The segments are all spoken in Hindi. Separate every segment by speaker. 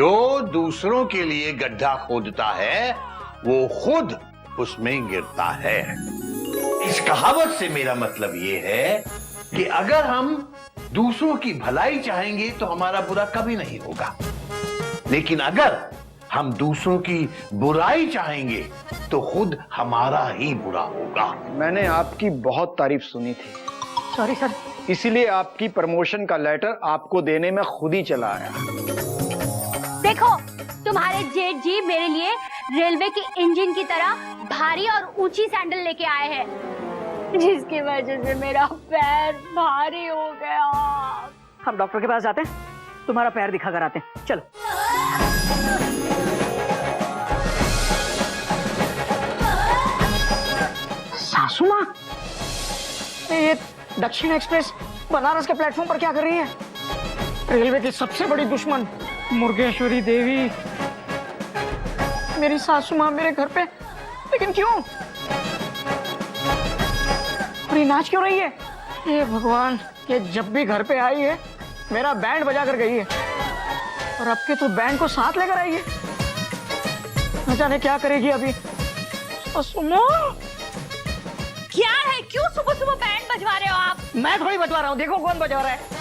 Speaker 1: जो दूसरों के लिए गड्ढा खोदता है वो खुद उसमें गिरता है। इस कहावत से मेरा मतलब ये है कि अगर हम दूसरों की भलाई चाहेंगे तो हमारा बुरा कभी नहीं होगा, लेकिन अगर हम दूसरों की बुराई चाहेंगे तो खुद हमारा ही बुरा होगा।
Speaker 2: मैंने आपकी बहुत तारीफ सुनी थी।
Speaker 3: Sorry sir.
Speaker 2: इसीलिए आपकी प्रमोशन का लेटर आपको देने में खुद ही चला आया।
Speaker 4: देखो, तुम्हारे जेठ जी मेरे लिए रेलवे की इंजन की तरह भारी और ऊंची सैंडल लेके आए हैं, जिसकी वजह से मेरा पैर भारी हो गया।
Speaker 3: हम डॉक्टर के पास जाते हैं, तुम्हारा पैर दिखा कर आते हैं, चलो। सासू माँ, ये दक्षिण एक्सप्रेस बनारस के प्लेटफॉर्म पर क्या कर रही है? रेलवे की सबसे बड़ी दुश्मन मुर्गेश्वरी देवी मेरी सासू माँ मेरे घर पे, लेकिन क्यों? और ये नाच क्यों रही है? ये भगवान, ये जब भी घर पे आई है मेरा बैंड बजा कर गई है, और अब के तो बैंड को साथ लेकर आई है। न जाने क्या करेगी अभी। सासू माँ,
Speaker 4: क्या है? क्यों सुबह सुबह बैंड बजवा रहे हो आप?
Speaker 3: मैं थोड़ी बजवा रहा हूँ, देखो कौन बजवा रहा है।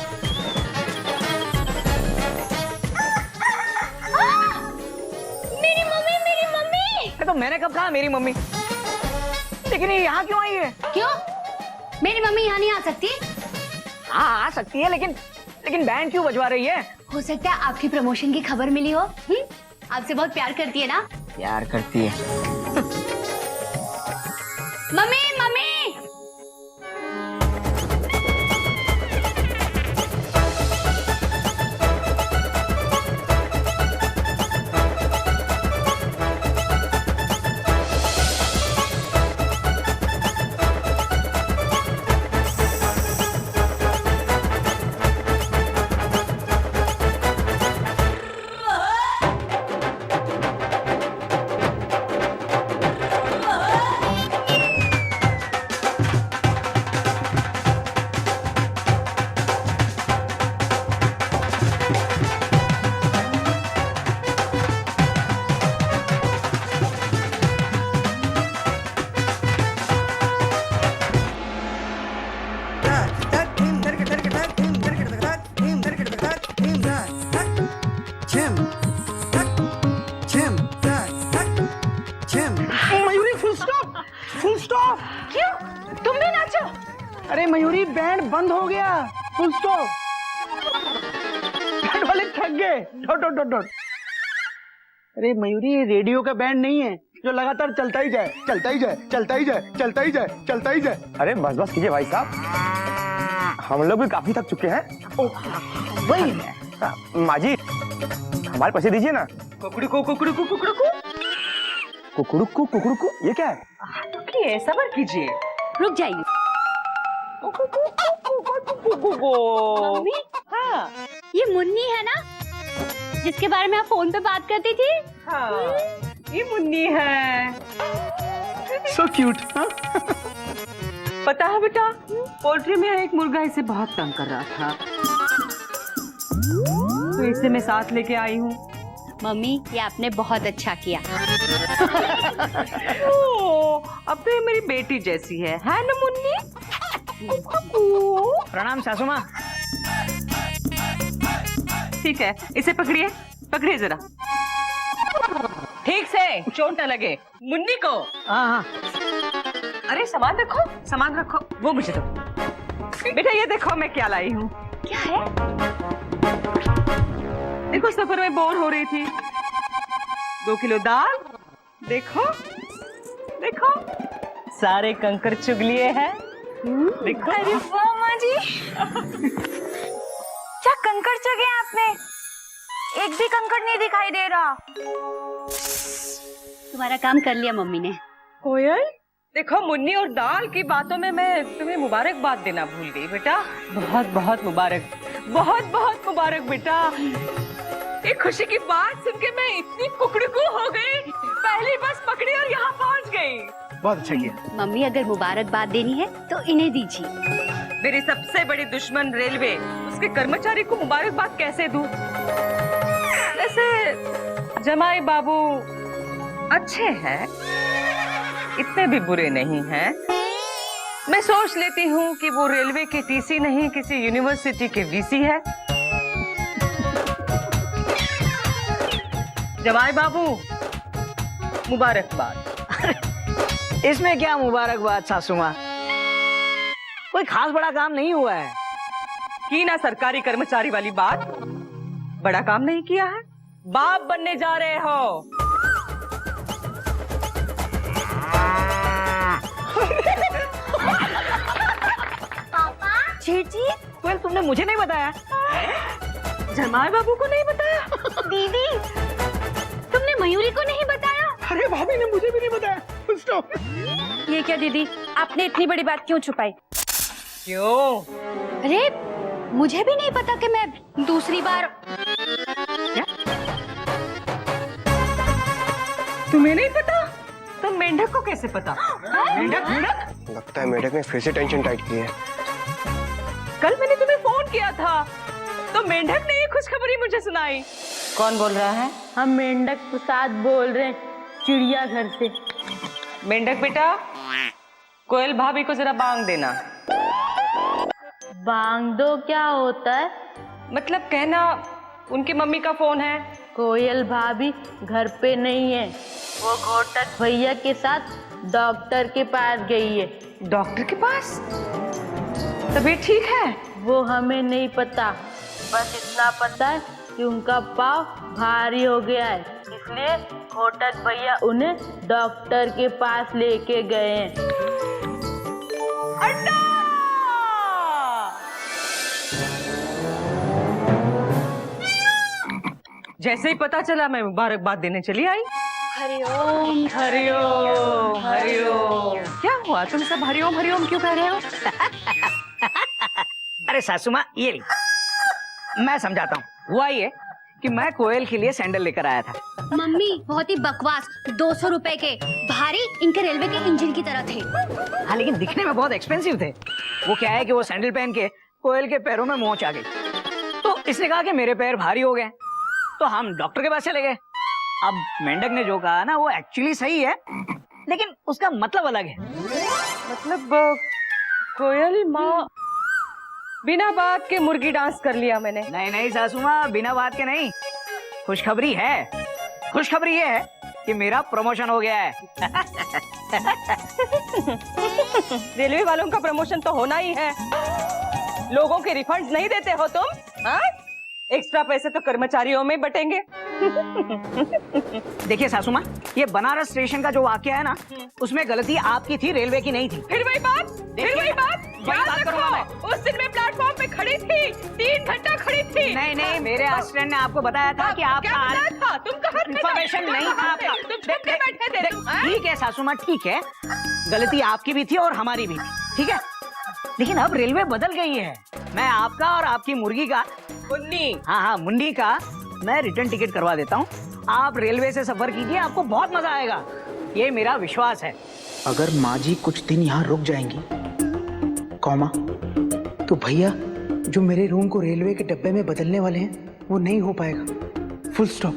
Speaker 4: मेरी मम्मी, मेरी मम्मी।
Speaker 3: तो मैंने कब कहा मेरी मम्मी? लेकिन ये यहाँ क्यों आई है?
Speaker 4: क्यों? मेरी मम्मी यहाँ नहीं आ सकती?
Speaker 3: हाँ आ सकती है, लेकिन बैंड क्यों बजवा रही है?
Speaker 4: हो सकता है आपकी प्रमोशन की खबर मिली हो। आपसे बहुत प्यार करती है ना?
Speaker 3: प्यार करती है।
Speaker 4: Mummy, mummy.
Speaker 3: अरे मयूरी, बैंड बंद हो गया, फुल स्टॉप। बैंड वाले थक गए। Dot dot dot dot. अरे मयूरी, ये रेडियो का बैंड नहीं है जो लगातार चलता ही जाए, चलता ही जाए, चलता ही जाए, चलता ही जाए, चलता ही जाए।
Speaker 5: अरे बस बस कीजिए भाई साहब, हम लोग भी काफी थक चुके हैं।
Speaker 3: वही
Speaker 5: माँ जी, हमारे पैसे दीजिए ना।
Speaker 3: कुकड़ू
Speaker 5: कुकड़ू, ये क्या है?
Speaker 3: सबर कीजिए,
Speaker 4: रुक जाइए। मम्मी,
Speaker 3: हाँ,
Speaker 4: ये मुन्नी है ना, जिसके बारे में आप फोन पे बात करती थी?
Speaker 3: हाँ, ये मुन्नी है। So cute, हाँ? पता है बेटा, पोल्ट्री में एक मुर्गा इसे बहुत तंग कर रहा था, तो इसे मैं साथ लेके आई हूँ।
Speaker 4: मम्मी, ये आपने बहुत अच्छा किया।
Speaker 3: अब तो ये मेरी बेटी जैसी है ना मुन्नी? प्रणाम सासू माँ। ठीक है, इसे पकड़िए जरा, ठीक से, चोट न लगे मुन्नी को। हाँ। अरे सामान रखो, वो मुझे दो। बेटा ये देखो मैं क्या लाई हूँ।
Speaker 4: क्या है?
Speaker 3: देखो, सफर में बोर हो रही थी, 2 किलो दाल, देखो सारे कंकर चुग लिए हैं। देखो।
Speaker 4: अरे वाह माँ जी, क्या कंकड़ चुगे आपने? एक भी कंकड़ नहीं दिखाई दे रहा। तुम्हारा काम कर लिया मम्मी ने।
Speaker 3: कोयल, देखो मुन्नी और दाल की बातों में मैं तुम्हें मुबारकबाद देना भूल गई बेटा। बहुत बहुत मुबारक बेटा। ये खुशी की बात सुन के मैं इतनी कुकड़कू हो गई, पहली बस पकड़ी और यहाँ पहुँच गई।
Speaker 2: बहुत अच्छा किया।
Speaker 4: मम्मी, अगर मुबारकबाद देनी है तो इन्हें दीजिए।
Speaker 3: मेरी सबसे बड़ी दुश्मन रेलवे, उसके कर्मचारी को मुबारकबाद कैसे दूं? वैसे जमाई बाबू अच्छे हैं, इतने भी बुरे नहीं हैं। मैं सोच लेती हूँ कि वो रेलवे के टीसी नहीं, किसी यूनिवर्सिटी के वीसी है। जमाई बाबू, मुबारकबाद।
Speaker 5: इसमें क्या मुबारकबाद सासू माँ, कोई खास बड़ा काम नहीं हुआ है।
Speaker 3: की ना सरकारी कर्मचारी वाली बात, बड़ा काम नहीं किया है, बाप बनने जा रहे हो।
Speaker 5: चीची, कोयल तुमने मुझे नहीं बताया।
Speaker 3: जमाई बाबू को नहीं बताया?
Speaker 4: दीदी, तुमने मयूरी को नहीं बताया?
Speaker 2: अरे भाभी ने मुझे भी नहीं बताया। स्टॉप।
Speaker 4: ये क्या दीदी, आपने इतनी बड़ी बात क्यों छुपाई?
Speaker 3: क्यों?
Speaker 4: अरे मुझे भी नहीं पता कि मैं दूसरी बार।
Speaker 5: क्या?
Speaker 3: तुम्हें नहीं पता? तो मेंढक को कैसे पता?
Speaker 5: मेंढक? मेंढक?
Speaker 6: लगता है मेढक ने फिर से टेंशन टाइट की है।
Speaker 3: कल मैंने तुम्हें फोन किया था तो मेंढक ने ये खुशखबरी मुझे सुनाई। कौन बोल रहा है?
Speaker 7: हम मेंढक प्रसाद बोल रहे हैं, चिड़ियाघर से।
Speaker 3: मेंढक बेटा, कोयल भाभी को जरा बांग देना।
Speaker 7: बांग दो क्या होता है?
Speaker 3: मतलब कहना उनकी मम्मी का फोन है।
Speaker 7: कोयल भाभी घर पे नहीं है, वो घोटक भैया के साथ डॉक्टर के पास गई है।
Speaker 3: डॉक्टर के पास? तबीयत ठीक है?
Speaker 7: वो हमें नहीं पता, बस इतना पता है कि उनका पाँव भारी हो गया है, इसलिए घोटक भैया उन्हें डॉक्टर के पास लेके गए हैं।
Speaker 3: अड्डा! जैसे ही पता चला मैं मुबारकबाद देने चली आई।
Speaker 4: हरिओम।
Speaker 3: हरिओम हरिओम। क्या हुआ, तुम सब हरिओम हरिओम क्यों कह रहे हो?
Speaker 5: अरे सासू माँ, ये ली, मैं समझाता हूँ। हुआ ये कि मैं कोयल के लिए सैंडल लेकर आया था।
Speaker 4: मम्मी बहुत ही बकवास, 200 रुपए के, भारी, इनके रेलवे के इंजन की तरह थे।
Speaker 5: हाँ, लेकिन दिखने में बहुत एक्सपेंसिव थे। वो क्या है कि वो सैंडल पहन के कोयल के पैरों में मोच आ गई, तो इसने कहा कि मेरे पैर भारी हो गए, तो हम डॉक्टर के पास चले गए। अब मेंढक ने जो कहा ना वो एक्चुअली सही है, लेकिन उसका मतलब अलग है।
Speaker 3: मतलब कोयल माँ, बिना बात के मुर्गी डांस कर लिया मैंने।
Speaker 5: नहीं नहीं सासू माँ, बिना बात के नहीं। खुशखबरी है, खुशखबरी ये है कि मेरा प्रमोशन हो गया है।
Speaker 3: रेलवे वालों का प्रमोशन तो होना ही है। लोगों के रिफंड नहीं देते हो तुम? हाँ? एक्स्ट्रा पैसे तो कर्मचारियों में बटेंगे।
Speaker 5: देखिए सासू माँ, ये बनारस स्टेशन का जो वाकया है ना, उसमें गलती आपकी थी, रेलवे की नहीं थी।
Speaker 3: फिर वही बात, फिर वही बात।
Speaker 5: वही बात करूंगा मैं।
Speaker 3: उस दिन मैं प्लेटफॉर्म पे खड़ी थी, 3 घंटा खड़ी थी।
Speaker 5: नहीं नहीं, मेरे असिस्टेंट ने आपको बताया था कि आपका
Speaker 3: क्या बताया था? तुम कहाँ थे?
Speaker 5: इन्फॉर्मेशन नहीं था आपका।
Speaker 3: तुम छुप के बैठे थे।
Speaker 5: ठीक है सासू माँ, ठीक है, गलती आपकी भी थी और हमारी भी थी, ठीक है। लेकिन अब रेलवे बदल गई है। मैं आपका और आपकी मुर्गी का,
Speaker 3: मुन्नी,
Speaker 5: हाँ हाँ मुन्नी का, मैं रिटर्न टिकट करवा देता हूँ। आप रेलवे से सफर कीजिए, आपको बहुत मजा आएगा, ये मेरा विश्वास है।
Speaker 8: अगर माँ जी कुछ दिन यहाँ रुक जाएंगी, कौमा, तो भैया जो मेरे रूम को रेलवे के डब्बे में बदलने वाले हैं वो नहीं हो पाएगा। Full stop.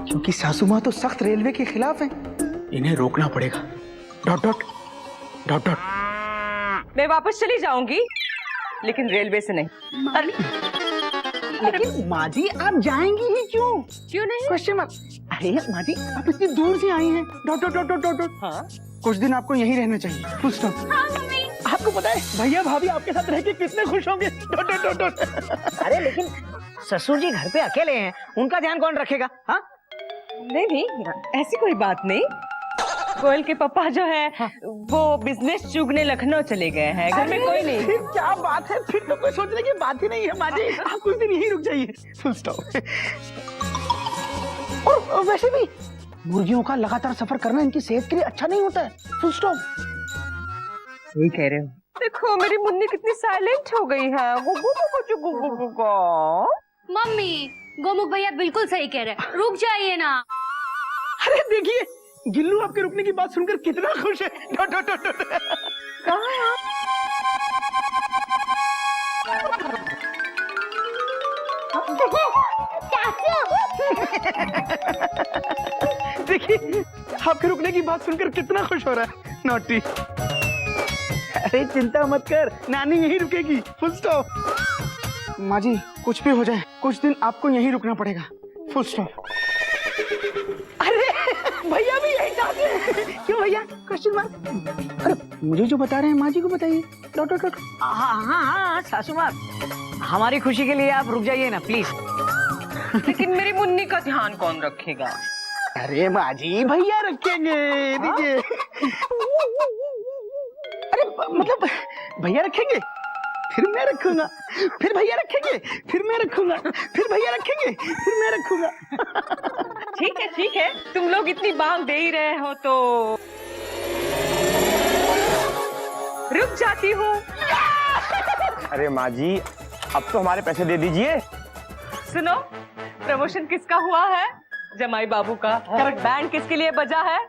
Speaker 8: क्योंकि सासू माँ तो सख्त रेलवे के खिलाफ हैं, इन्हें रोकना पड़ेगा। Dot dot dot dot.
Speaker 3: मैं वापस चली जाऊंगी, लेकिन रेलवे से नहीं।
Speaker 5: अरे लेकिन माँ जी आप जाएंगी ही क्यों?
Speaker 3: क्यों नहीं?
Speaker 8: Question mark. अरे माँ जी आप इतनी दूर से आई हैं। Dot dot dot dot dot.
Speaker 3: हाँ?
Speaker 8: कुछ दिन आपको यहीं रहना चाहिए। Full stop.
Speaker 4: हाँ मम्मी।
Speaker 8: आपको पता है भैया भाभी आपके साथ रह के कितने खुश होंगे। Dot dot dot dot.
Speaker 5: अरे लेकिन ससुर जी घर पे अकेले हैं, उनका ध्यान कौन रखेगा? हाँ
Speaker 3: नहीं नहीं, ऐसी कोई बात नहीं। कोयल के पापा जो है वो बिजनेस चुगने लखनऊ चले गए हैं, घर में कोई नहीं।
Speaker 8: फिर क्या बात है, फिर तो कोई सोचने की बात ही नहीं है। माँ जी आप कुछ दिन यहीं रुक जाइए। Full stop. और वैसे भी मुर्गियों का लगातार सफर करना इनकी सेहत के लिए अच्छा नहीं होता है। Full stop.
Speaker 3: सही कह रहे हो। देखो मेरी मुन्नी कितनी साइलेंट हो गई है।
Speaker 4: मम्मी, गोमुख भैया बिल्कुल सही कह रहे हैं, रुक जाइए ना।
Speaker 8: अरे देखिए गिल्लू आपके रुकने की बात सुनकर कितना खुश है। Dot dot dot dot.
Speaker 3: कहाँ है?
Speaker 8: देखिए आपके रुकने की बात सुनकर कितना खुश हो रहा है नॉटी। अरे चिंता मत कर, नानी यहीं रुकेगी, फुल स्टॉप। माँ जी कुछ भी हो जाए कुछ दिन आपको यहीं रुकना पड़ेगा, फुल स्टॉप। अरे भैया भी यही चाहते हैं। क्यों भैया, क्वेश्चन मार्क? अरे मुझे जो बता रहे हैं माँ जी को बताइए। डॉक्टर
Speaker 5: हाँ हाँ हाँ सासू माँ, हमारी खुशी के लिए आप रुक जाइए ना प्लीज।
Speaker 3: लेकिन मेरी मुन्नी का ध्यान कौन रखेगा?
Speaker 8: अरे माँ जी भैया रखेंगे, दीजिए। अरे मतलब भैया रखेंगे फिर मैं रखूंगा, फिर भैया रखेंगे फिर मैं रखूंगा, फिर भैया रखेंगे फिर मैं रखूंगा।
Speaker 3: ठीक है, तुम लोग इतनी बांग दे ही रहे हो तो रुक जाती हूँ।
Speaker 6: अरे माँ जी अब तो हमारे पैसे दे दीजिए।
Speaker 3: सुनो, प्रमोशन किसका हुआ है? जमाई बाबू का। करेक्ट। बैंड किसके लिए बजा है?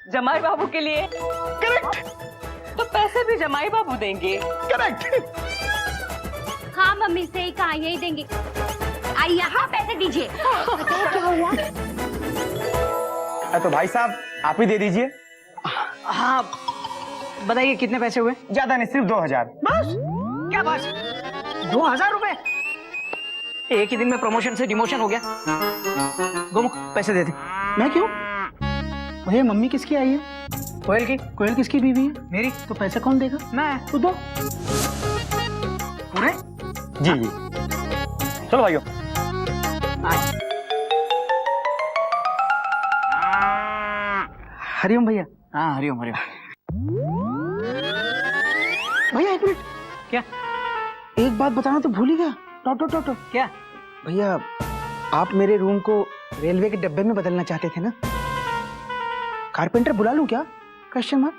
Speaker 3: जमाई बाबू के लिए।
Speaker 8: करेक्ट।
Speaker 3: तो पैसे भी जमाई बाबू देंगे।
Speaker 8: करेक्ट।
Speaker 4: हाँ मम्मी से ही कहा, यही देंगे। आई यहाँ पैसे दीजिए। बताओ क्या हुआ?
Speaker 6: तो भाई साहब आप ही दे दीजिए।
Speaker 5: हाँ बताइए कितने पैसे हुए?
Speaker 6: ज्यादा नहीं, सिर्फ 2000।
Speaker 5: बस? क्या बस? 2000 रुपए? एक ही दिन में प्रमोशन से डिमोशन हो गया। गोमुख पैसे दे दे।
Speaker 8: मैं क्यों? भैया मम्मी किसकी आई है?
Speaker 5: कोयल की।
Speaker 8: कोयल किसकी बीवी है?
Speaker 5: मेरी।
Speaker 8: तो पैसे कौन देगा?
Speaker 5: मैं।
Speaker 8: तो दो।
Speaker 5: पूरे?
Speaker 6: जी जी चलो भाइयों।
Speaker 8: हरिओम भैया।
Speaker 5: हाँ हरिओम हरिओम।
Speaker 8: भैया एक मिनट,
Speaker 5: क्या?
Speaker 8: एक बात बताना तो भूल ही गया। टॉटो
Speaker 5: क्या?
Speaker 8: भैया आप मेरे रूम को रेलवे के डब्बे में बदलना चाहते थे ना? कारपेंटर बुला लूं क्या? Question mark.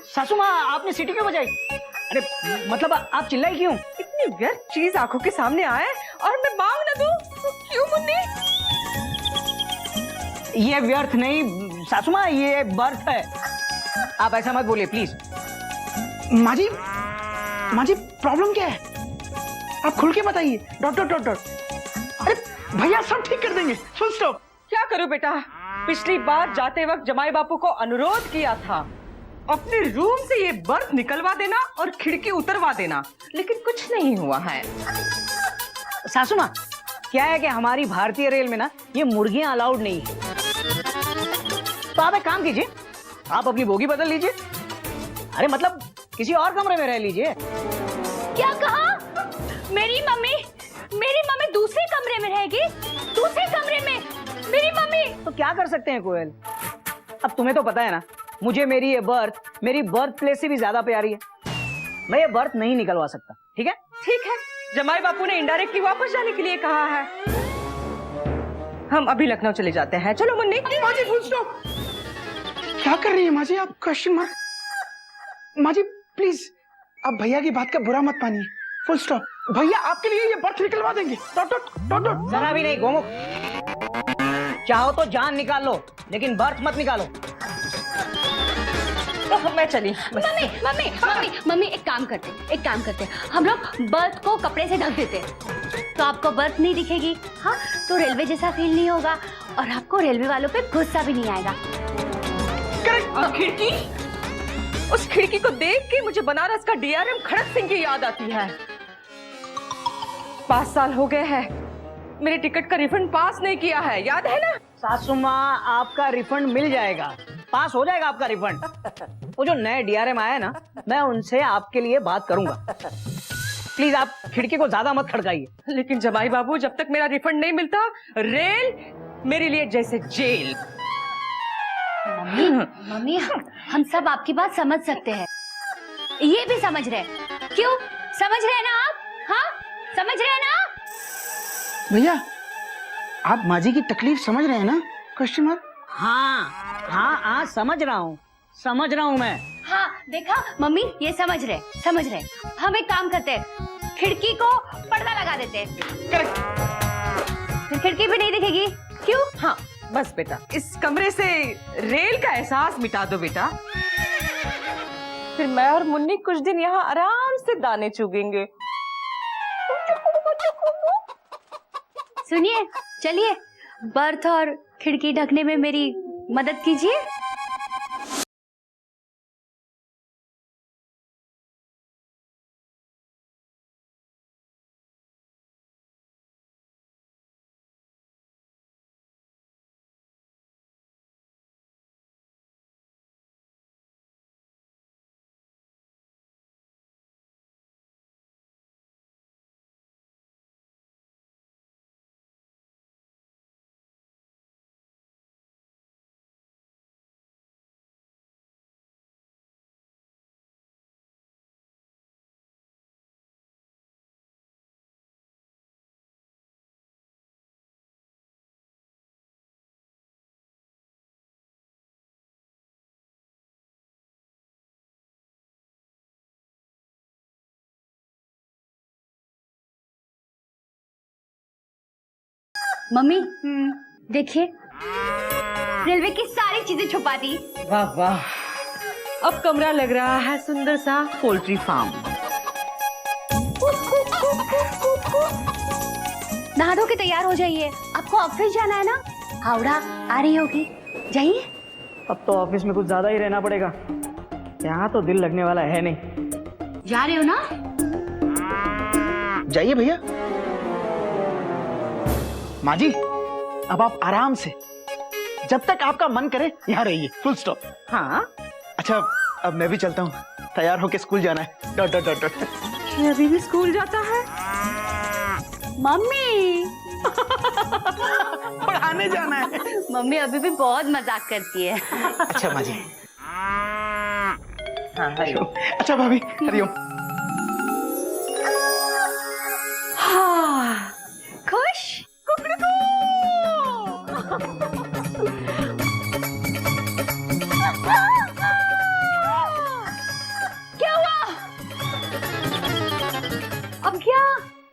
Speaker 5: सासू माँ आपने सीटी क्यों बजाई? अरे मतलब आप चिल्लाई क्यों?
Speaker 3: इतनी व्यर्थ चीज आंखों के सामने आए और मैं मांग न दूं तो क्यों मुन्नी?
Speaker 5: ये व्यर्थ नहीं सासू माँ, ये बर्थ है। आप ऐसा मत बोलिए प्लीज।
Speaker 8: माँ जी प्रॉब्लम क्या है? आप खुल के बताइए। डॉक्टर। अरे भैया सब ठीक कर देंगे, फुल स्टॉप।
Speaker 3: क्या करूं बेटा? पिछली बार जाते वक्त जमाई बापू को अनुरोध किया था अपने रूम से ये बर्थ निकलवा देना और खिड़की उतरवा देना, लेकिन कुछ नहीं हुआ है।
Speaker 5: सासू माँ क्या है कि हमारी भारतीय रेल में ना ये मुर्गियां अलाउड नहीं है। तो आप एक काम कीजिए, आप अपनी बोगी बदल लीजिए। अरे मतलब किसी और कमरे में रह लीजिए।
Speaker 4: क्या कहा? मेरी मम्मी दूसरे कमरे में रहेगी? दूसरे कमरे में मेरी मम्मी?
Speaker 5: तो क्या कर सकते हैं कोयल? अब तुम्हें तो पता है ना, मुझे मेरी ये बर्थ मेरी बर्थ प्लेस से भी ज्यादा प्यारी है। मैं ये बर्थ नहीं निकलवा सकता। ठीक है?
Speaker 3: ठीक है, जमाई बापू ने इनडायरेक्टली वापस जाने के लिए कहा है। हम अभी लखनऊ चले जाते हैं। चलो मुन्नी।
Speaker 8: माँ जी फुल स्टॉप। क्या कर रही है माँ जी आप? Question mark. माँ जी प्लीज आप भैया की बात का बुरा मत मानिए, फुल स्टॉप। भैया आपके लिए ये बर्थ निकलवा देंगे। डॉक्टर।
Speaker 5: जरा भी नहीं गोमुख, चाहो तो जान निकाल लो लेकिन बर्थ मत निकालो।
Speaker 3: तो मैं चली।
Speaker 4: मम्मी एक काम करते हम लोग बर्थ को कपड़े से ढक देते तो आपको बर्थ नहीं दिखेगी। हाँ तो रेलवे जैसा फील नहीं होगा और आपको रेलवे वालों पे गुस्सा भी नहीं आएगा।
Speaker 3: और खिड़की, उस खिड़की को देख के मुझे बनारस का डीआरएम खड़क सिंह की याद आती है। 5 साल हो गए हैं मेरे टिकट का रिफंड पास नहीं किया है, याद है ना?
Speaker 5: सासू माँ आपका रिफंड मिल जाएगा, पास हो जाएगा आपका रिफंड। वो जो नए डीआरएम आए ना, मैं उनसे आपके लिए बात करूंगा। प्लीज आप खिड़की को ज्यादा मत खड़काइए।
Speaker 3: लेकिन जमाई बाबू जब तक मेरा रिफंड नहीं मिलता रेल मेरे लिए जैसे जेल।
Speaker 4: मम्मी हम सब आपकी बात समझ सकते हैं, ये भी समझ रहे। क्यों समझ रहे ना आप? हाँ समझ रहे ना?
Speaker 8: भैया आप माँ जी की तकलीफ समझ रहे हैं ना? Question mark.
Speaker 5: हाँ समझ रहा हूँ मैं।
Speaker 4: हाँ देखा मम्मी, ये समझ रहे। हम एक काम करते हैं, खिड़की को पर्दा लगा देते हैं। फिर खिड़की भी नहीं दिखेगी क्यों?
Speaker 3: हाँ बस बेटा, इस कमरे से रेल का एहसास मिटा दो बेटा, फिर मैं और मुन्नी कुछ दिन यहाँ आराम से दाने चुगेंगे।
Speaker 4: सुनिए, चलिए बर्थ और खिड़की ढकने में मेरी मदद कीजिए। मम्मी देखिए, रेलवे की सारी चीजें छुपा दी।
Speaker 3: वाह वाह, अब कमरा लग रहा है सुंदर सा पोल्ट्री फार्म।
Speaker 4: नहा धो के तैयार हो जाइए, आपको ऑफिस जाना है ना। हावड़ा आ रही होगी, जाइए।
Speaker 5: अब तो ऑफिस में कुछ ज्यादा ही रहना पड़ेगा, यहाँ तो दिल लगने वाला है नहीं।
Speaker 4: जा रहे हो ना?
Speaker 8: जाइए भैया। माँ जी, अब आप आराम से, जब तक आपका मन करे यहाँ रहिए, फुल स्टॉप।
Speaker 3: हाँ,
Speaker 8: अच्छा, अब मैं भी चलता हूँ, तैयार होके स्कूल जाना है। Dot dot dot dot.
Speaker 3: ये अभी भी स्कूल जाता है?
Speaker 4: मम्मी
Speaker 8: पढ़ाने जाना है।
Speaker 4: मम्मी अभी भी बहुत मजाक करती है।
Speaker 8: अच्छा माँ जी।
Speaker 3: हाँ हरिओम।
Speaker 8: अच्छा भाभी, हरिओम।
Speaker 4: हाँ, खुश? क्या हुआ? अब क्या?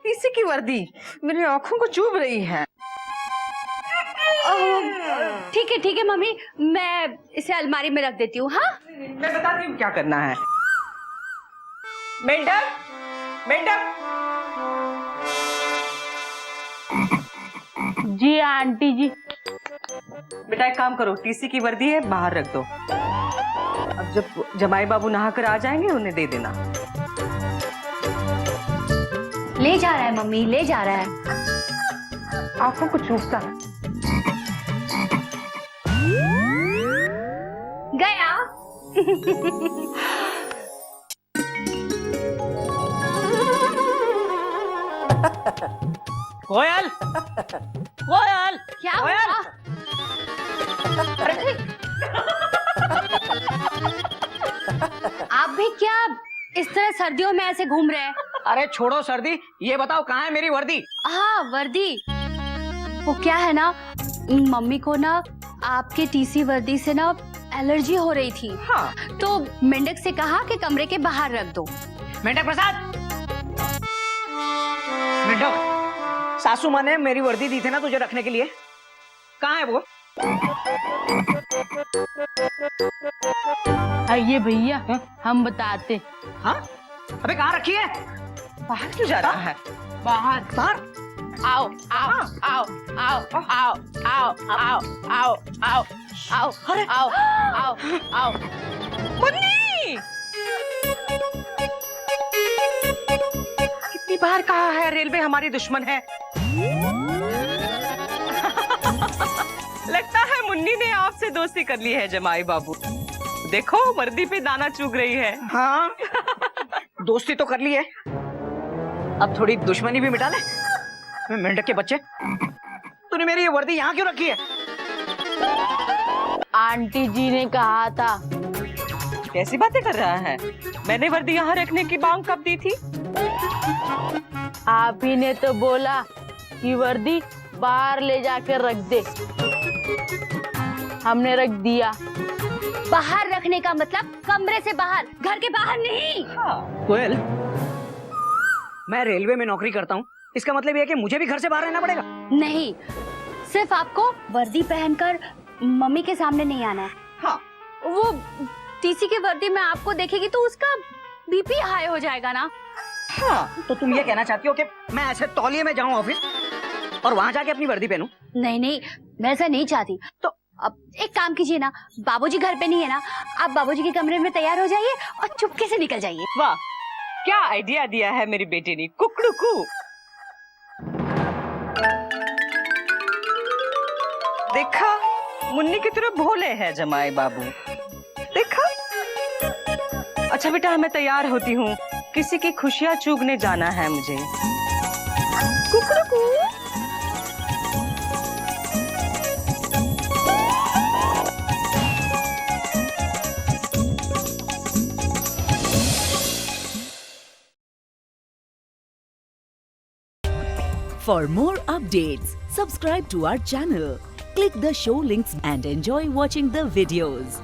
Speaker 3: इसी की वर्दी मेरी आंखों को चुभ रही है।
Speaker 4: ठीक है मम्मी, मैं इसे अलमारी में रख देती हूँ। हाँ,
Speaker 3: मैं बताती हूँ क्या करना है। मेंढक, मेंढक।
Speaker 7: जी आंटी जी।
Speaker 3: बेटा एक काम करो, टीसी की वर्दी है बाहर रख दो, अब जब जमाई बाबू नहा कर आ जाएंगे उन्हें दे देना।
Speaker 4: ले जा रहा है मम्मी, ले जा रहा है।
Speaker 3: आंखों को चुभता है।
Speaker 4: गया।
Speaker 5: कोयल, कोयल,
Speaker 4: क्या
Speaker 5: कोयल।
Speaker 4: हुआ? आप भी क्या इस तरह सर्दियों में ऐसे घूम रहे हैं?
Speaker 5: अरे छोड़ो सर्दी, ये बताओ कहाँ है मेरी वर्दी?
Speaker 4: हाँ, वर्दी। वो क्या है ना, मम्मी को ना आपके टीसी वर्दी से ना एलर्जी हो रही थी।
Speaker 3: हाँ,
Speaker 4: तो मेंढक से कहा कि कमरे के बाहर रख दो।
Speaker 5: मेंढक प्रसाद, मेंढक, सासू माँ ने मेरी वर्दी दी थी ना तुझे रखने के लिए, कहाँ है वो?
Speaker 7: आइए भैया, हम बताते।
Speaker 5: हाँ, अबे कहाँ रखी है?
Speaker 3: बाहर क्यों जा रहा है?
Speaker 7: बाहर।
Speaker 5: बाहर?
Speaker 7: आओ आओ आओ आओ आओ आओ आओ आओ आओ आओ
Speaker 5: अरे
Speaker 7: आओ आओ आओ।
Speaker 3: मुन्नी! कितनी बार कहा है रेलवे हमारी दुश्मन है। लगता है मुन्नी ने आपसे दोस्ती कर ली है जमाई बाबू। देखो वर्दी पे दाना चुग रही है।
Speaker 5: हाँ, दोस्ती तो कर ली है, अब थोड़ी दुश्मनी भी मिटा ले। मेंढक के बच्चे, तूने मेरी ये वर्दी यहाँ क्यों रखी है?
Speaker 7: आंटी जी ने कहा था।
Speaker 3: कैसी बातें कर रहा है? मैंने वर्दी यहाँ रखने की मांग कब दी थी?
Speaker 7: आप ही ने तो बोला कि वर्दी बाहर ले जाकर रख दे, हमने रख दिया।
Speaker 4: बाहर रखने का मतलब कमरे से बाहर, घर के बाहर नहीं।
Speaker 3: हाँ।
Speaker 5: कोयल, मैं रेलवे में नौकरी करता हूँ, इसका मतलब ये है कि मुझे भी घर से बाहर रहना पड़ेगा?
Speaker 4: नहीं, सिर्फ आपको वर्दी पहनकर मम्मी के सामने नहीं आना है।
Speaker 5: हाँ।
Speaker 4: वो टीसी की वर्दी में आपको देखेगी तो उसका बीपी हाई हो जाएगा ना।
Speaker 5: हाँ, तो तुम ये कहना चाहती हो कि मैं ऐसे तौलिए में जाऊं ऑफिस और वहां जाके अपनी वर्दी पहनूं?
Speaker 4: नहीं नहीं, मैं ऐसा नहीं चाहती। तो अब एक काम कीजिए ना, बाबूजी घर पे नहीं है ना, आप बाबूजी के कमरे में तैयार हो जाइए और चुपके से निकल जाइए।
Speaker 3: वाह, क्या आइडिया दिया है मेरी बेटी ने, कुकड़ुकू। देखा, मुन्नी की तरह भोले हैं जमाए बाबू। देखा। अच्छा बेटा, मैं तैयार होती हूँ, किसी की खुशियाँ चूगने जाना है मुझे। कुकड़ुकू।
Speaker 9: For more updates, subscribe to our channel, click the show links and enjoy watching the videos.